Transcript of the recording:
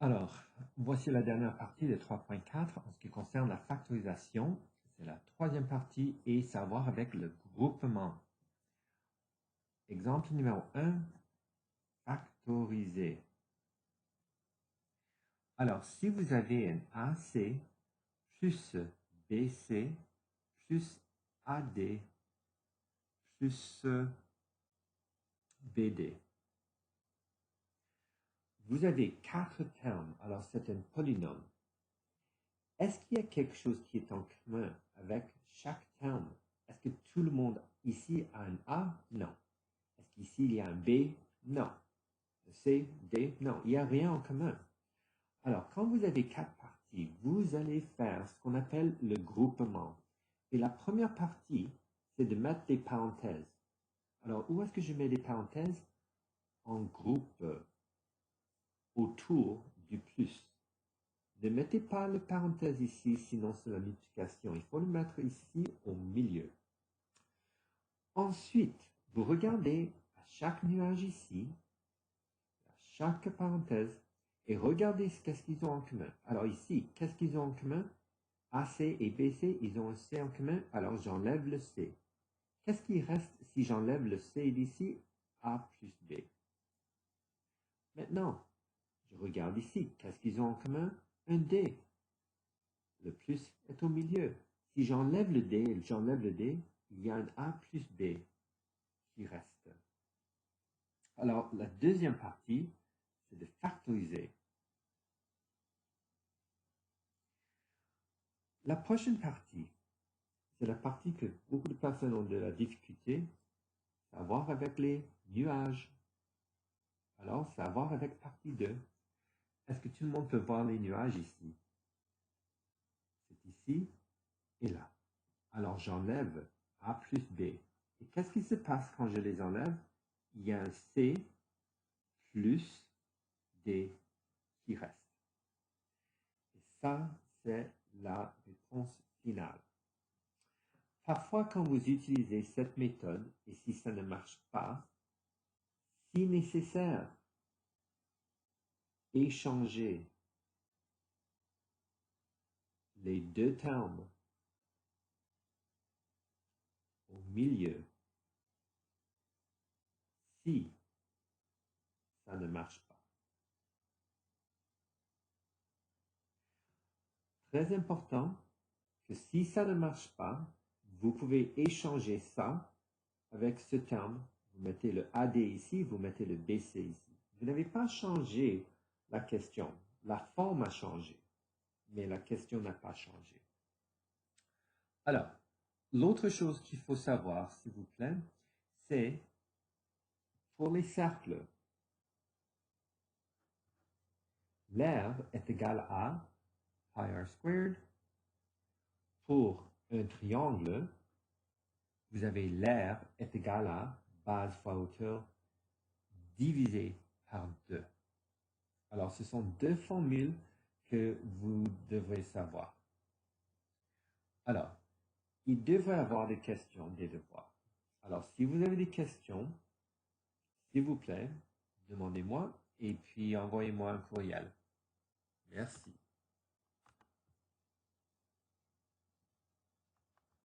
Alors, voici la dernière partie de 3.4 en ce qui concerne la factorisation. C'est la troisième partie et savoir avec le groupement. Exemple numéro 1, factoriser. Alors, si vous avez un AC plus BC plus AD plus BD, vous avez 4 termes, alors c'est un polynôme. Est-ce qu'il y a quelque chose qui est en commun avec chaque terme? Est-ce que tout le monde ici a un A? Non. Est-ce qu'ici il y a un B? Non. C, D? Non. Il n'y a rien en commun. Alors, quand vous avez 4 parties, vous allez faire ce qu'on appelle le groupement. Et la première partie, c'est de mettre des parenthèses. Alors, où est-ce que je mets des parenthèses? En groupe autour du plus. Ne mettez pas le parenthèse ici, sinon c'est la multiplication. Il faut le mettre ici au milieu. Ensuite, vous regardez à chaque nuage ici, à chaque parenthèse, et regardez qu'est-ce qu'ils ont en commun. Alors ici, qu'est-ce qu'ils ont en commun? AC et BC, ils ont un C en commun, alors j'enlève le C. Qu'est-ce qui reste si j'enlève le C d'ici? A plus B. Maintenant, je regarde ici, qu'est-ce qu'ils ont en commun? Un D. Le plus est au milieu. Si j'enlève le D et j'enlève le D, il y a un A plus B qui reste. Alors, la deuxième partie, c'est de factoriser. La prochaine partie, c'est la partie que beaucoup de personnes ont de la difficulté, c'est à voir avec les nuages. Alors, c'est à voir avec partie 2. Est-ce que tout le monde peut voir les nuages ici? C'est ici et là. Alors, j'enlève A plus B. Et qu'est-ce qui se passe quand je les enlève? Il y a un C plus D qui reste. Et ça, c'est la réponse finale. Parfois, quand vous utilisez cette méthode, et si ça ne marche pas, si nécessaire, échangez les deux termes au milieu si ça ne marche pas. Très important que si ça ne marche pas, vous pouvez échanger ça avec ce terme. Vous mettez le AD ici, vous mettez le BC ici. Vous n'avez pas changé la question. La forme a changé, mais la question n'a pas changé. Alors, l'autre chose qu'il faut savoir, s'il vous plaît, c'est pour les cercles, l'air est égal à pi r squared. Pour un triangle, vous avez l'air est égal à base fois hauteur divisé par 2. Alors, ce sont deux formules que vous devrez savoir. Alors, il devrait y avoir des questions, des devoirs. Alors, si vous avez des questions, s'il vous plaît, demandez-moi et puis envoyez-moi un courriel. Merci.